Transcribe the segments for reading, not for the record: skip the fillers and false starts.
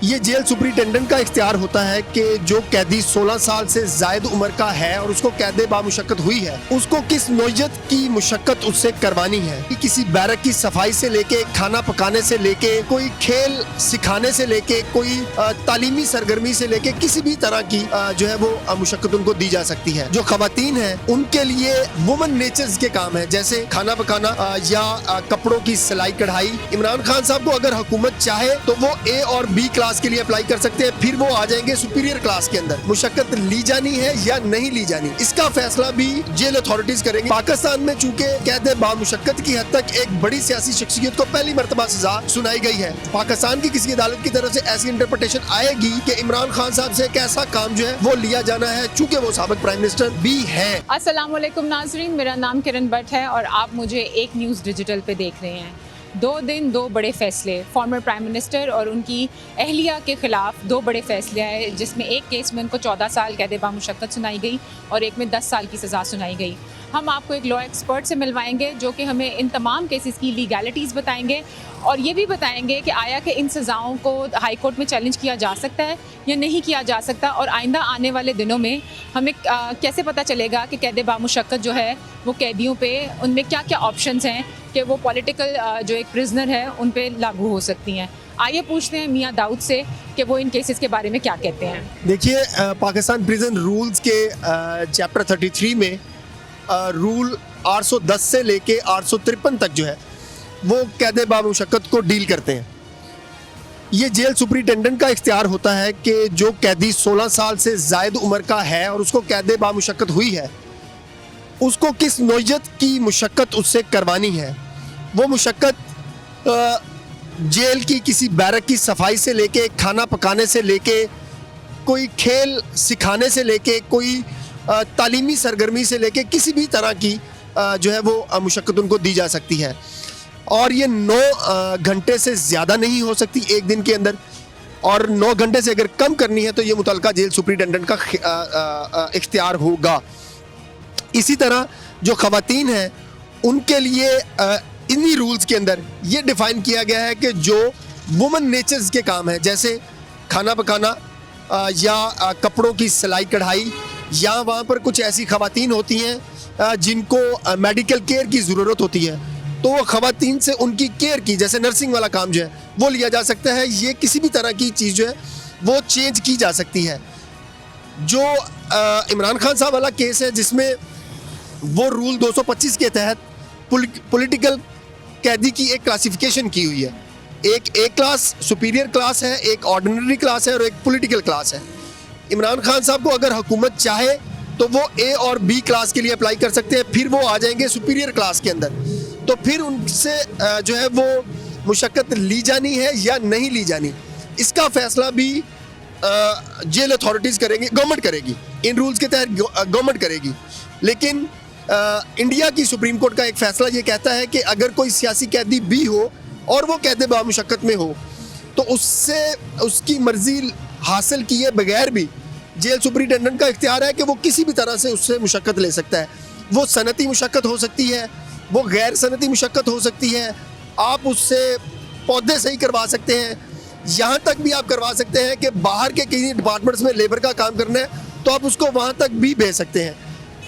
ये jail superintendent का इख्तियार होता है कि जो कैदी 16 साल से जायद उम्र का है और उसको कैद बामुशक्कत हुई है, उसको किस नौयत की मुशक्कत उससे करवानी है। कि किसी बैरक की सफाई से लेके, खाना पकाने से लेके, कोई खेल सिखाने से लेके, कोई तालीमी सरगर्मी से लेके किसी भी तरह की जो है वो मुशक्कत उनको दी जा सकती है। जो खवातीन है उनके लिए वुमन नेचर्स के काम है, जैसे खाना पकाना या कपड़ों की सिलाई कढ़ाई। इमरान खान साहब को अगर हुकूमत चाहे तो वो ए और बी क्लास के लिए अप्लाई कर सकते हैं, फिर वो आ जाएंगे सुपीरियर क्लास के अंदर। मुशक्कत ली जानी है या नहीं ली जानी, इसका फैसला भी जेल अथॉरिटीज करेंगे। पाकिस्तान में चूंकि कैद बामुशक्कत की हद तक एक बड़ी सियासी शख्सियत को पहली मर्तबा सजा सुनाई गई है, पाकिस्तान की किसी अदालत की तरफ से ऐसी इंटरप्रिटेशन आएगी कि इमरान खान साहब से एक ऐसा काम जो है वो लिया जाना है, चूंकि वो साबिक प्राइम मिनिस्टर भी है। अस्सलाम वालेकुम नाजरीन, मेरा नाम किरण भट्ट है और आप मुझे एक न्यूज़ डिजिटल पे देख रहे हैं। 2 दिन 2 बड़े फैसले, फॉर्मर प्राइम मिनिस्टर और उनकी अहलिया के ख़िलाफ़ 2 बड़े फैसले आए, जिसमें एक केस में उनको 14 साल कैद बामुशक्कत सुनाई गई और एक में 10 साल की सज़ा सुनाई गई। हम आपको एक लॉ एक्सपर्ट से मिलवाएंगे जो कि हमें इन तमाम केसेस की लीगैलिटीज़ बताएंगे और ये भी बताएंगे कि आया कि इन सज़ाओं को हाई कोर्ट में चैलेंज किया जा सकता है या नहीं किया जा सकता, और आइंदा आने वाले दिनों में हमें कैसे पता चलेगा कि कैद बामुशक्कत जो है वो कैदियों पे उनमें क्या क्या ऑप्शंस हैं कि वो पॉलिटिकल जो एक प्रिजनर है उन पे लागू हो सकती हैं। आइए पूछते हैं मियाँ दाऊद से कि वो इन केसेस के बारे में क्या कहते हैं। देखिए, पाकिस्तान प्रिजन रूल्स के चैप्टर 33 में रूल 810 से लेके 853 तक जो है वो कैद बामुशक्कत को डील करते हैं। ये जेल सुपरिटेंडेंट का इख्तियार होता है कि जो कैदी 16 साल से जायद उम्र का है और उसको कैद बामुशक्कत हुई है, उसको किस नौयत की मुशक्कत उससे करवानी है। वो मुशक्कत जेल की किसी बैरक की सफाई से लेके, खाना पकाने से लेके, कोई खेल सिखाने से लेके, कोई तालीमी सरगर्मी से लेके किसी भी तरह की जो है वो मुशक्कत उनको दी जा सकती है। और ये 9 घंटे से ज़्यादा नहीं हो सकती एक दिन के अंदर, और 9 घंटे से अगर कम करनी है तो ये मुतल्लिका जेल सुपरिटेंडेंट का इख्तियार होगा। इसी तरह जो खवातीन हैं उनके लिए इन्हीं रूल्स के अंदर ये डिफ़ाइन किया गया है कि जो वुमन नेचर्स के काम है, जैसे खाना पकाना या कपड़ों की सिलाई कढ़ाई, या वहाँ पर कुछ ऐसी खवातीन होती हैं जिनको मेडिकल केयर की ज़रूरत होती है, तो वो खवातीन से उनकी केयर की, जैसे नर्सिंग वाला काम जो है वो लिया जा सकता है। ये किसी भी तरह की चीज़ जो है वो चेंज की जा सकती है। जो इमरान खान साहब वाला केस है जिसमें वो रूल 225 के तहत पॉलिटिकल कैदी की एक क्लासिफिकेशन की हुई है। एक ए क्लास सुपीरियर क्लास है, एक ऑर्डिनरी क्लास है और एक पॉलिटिकल क्लास है। इमरान खान साहब को अगर हुकूमत चाहे तो वो ए और बी क्लास के लिए अप्लाई कर सकते हैं, फिर वो आ जाएंगे सुपीरियर क्लास के अंदर। तो फिर उनसे जो है वो मुशक्कत ली जानी है या नहीं ली जानी, इसका फैसला भी जेल अथॉरिटीज़ करेंगे, गवर्नमेंट करेगी। इन रूल्स के तहत गवर्नमेंट करेगी। लेकिन इंडिया की सुप्रीम कोर्ट का एक फ़ैसला ये कहता है कि अगर कोई सियासी कैदी भी हो और वो कैद बामुशक्कत में हो तो उससे उसकी मर्जी हासिल किए बगैर भी जेल सुपरिटेंडेंट का इख्तियार है कि वो किसी भी तरह से उससे मुशक्कत ले सकता है। वो सनती मुशक्कत हो सकती है, वो गैर सनती मुशक्कत हो सकती है, आप उससे पौधे सही करवा सकते हैं, यहाँ तक भी आप करवा सकते हैं कि बाहर के किसी डिपार्टमेंट्स में लेबर का काम करना है तो आप उसको वहाँ तक भी भेज सकते हैं।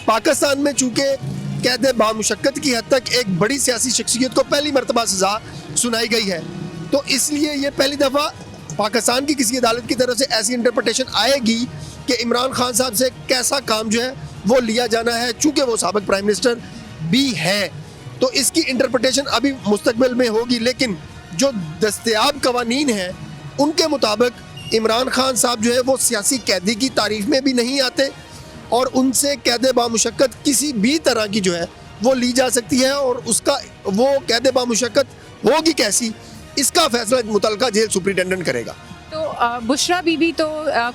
पाकिस्तान में चूँकि कैद बामुशक्कत की हद तक एक बड़ी सियासी शख्सियत को पहली मर्तबा सजा सुनाई गई है, तो इसलिए ये पहली दफ़ा पाकिस्तान की किसी अदालत की तरफ से ऐसी इंटरप्रिटेशन आएगी कि इमरान खान साहब से कैसा काम जो है वो लिया जाना है, चूँकि वो साबिक प्राइम मिनिस्टर भी है। तो इसकी इंटरप्रिटेशन अभी मुस्तकबिल में होगी, लेकिन जो दस्तयाब कवानीन हैं उनके मुताबिक इमरान खान साहब जो है वो सियासी कैदी की तारीफ में भी नहीं आते और उनसे कैद बामुशक्कत किसी भी तरह की जो है वो ली जा सकती है, और उसका वो कैद बामुशक्कत होगी कैसी, इसका फैसला मुतल्लिका जेल सुपरिटेंडेंट करेगा। तो बुशरा बीबी तो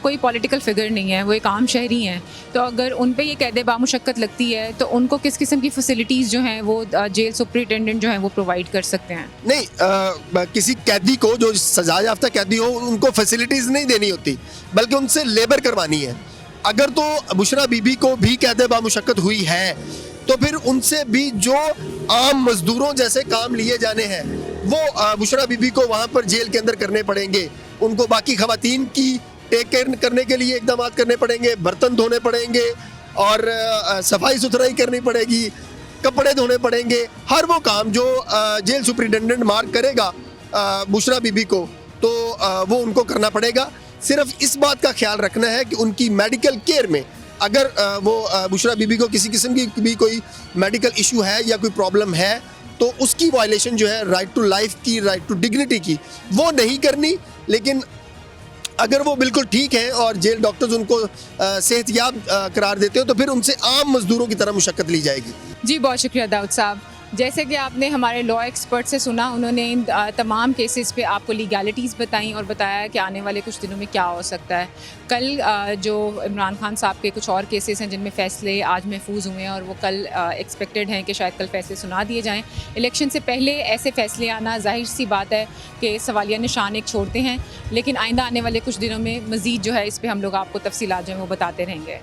कोई पॉलिटिकल फिगर नहीं है, वो एक आम शहरी हैं, तो अगर उन पे ये कैद बामुशक्कत लगती है तो उनको किस किस्म की फैसिलिटीज़ जो हैं वो जेल सुपरिटेंडेंट जो हैं वो प्रोवाइड कर सकते हैं? नहीं, किसी कैदी को जो सजा याफ्ता कैदी हो उनको फैसिलिटीज़ नहीं देनी होती, बल्कि उनसे लेबर करवानी है। अगर तो बुशरा बीबी को भी कैद बामुशक्कत हुई है तो फिर उनसे भी जो आम मजदूरों जैसे काम लिए जाने हैं वो बुशरा बीबी को वहाँ पर जेल के अंदर करने पड़ेंगे। उनको बाकी खवातीन की टेक केयर करने के लिए इकदाम करने पड़ेंगे, बर्तन धोने पड़ेंगे और सफाई सुथराई करनी पड़ेगी, कपड़े धोने पड़ेंगे। हर वो काम जो जेल सुपरिटेंडेंट मार्क करेगा बुशरा बीबी को, तो वो उनको करना पड़ेगा। सिर्फ इस बात का ख्याल रखना है कि उनकी मेडिकल केयर में अगर वो बुशरा बीबी को किसी किस्म की भी कोई मेडिकल इशू है या कोई प्रॉब्लम है, तो उसकी वायलेशन जो है राइट टू लाइफ की, राइट टू डिग्निटी की, वो नहीं करनी। लेकिन अगर वो बिल्कुल ठीक है और जेल डॉक्टर्स उनको सेहतयाब करार देते हो, तो फिर उनसे आम मजदूरों की तरह मुशक्कत ली जाएगी। जी बहुत शुक्रिया दाऊद साहब। जैसे कि आपने हमारे लॉ एक्सपर्ट से सुना, उन्होंने इन तमाम केसेस पे आपको लीगैलिटीज़ बताई और बताया कि आने वाले कुछ दिनों में क्या हो सकता है। कल जो इमरान खान साहब के कुछ और केसेस हैं जिनमें फ़ैसले आज महफूज हुए हैं और वो कल एक्सपेक्टेड हैं कि शायद कल फ़ैसले सुना दिए जाएं। इलेक्शन से पहले ऐसे फ़ैसले आना जाहिर सी बात है कि सवालिया निशान एक छोड़ते हैं, लेकिन आइंदा आने वाले कुछ दिनों में मज़ीद जो है इस पर हम लोग आपको तफसीलात जो हैं वो बताते रहेंगे।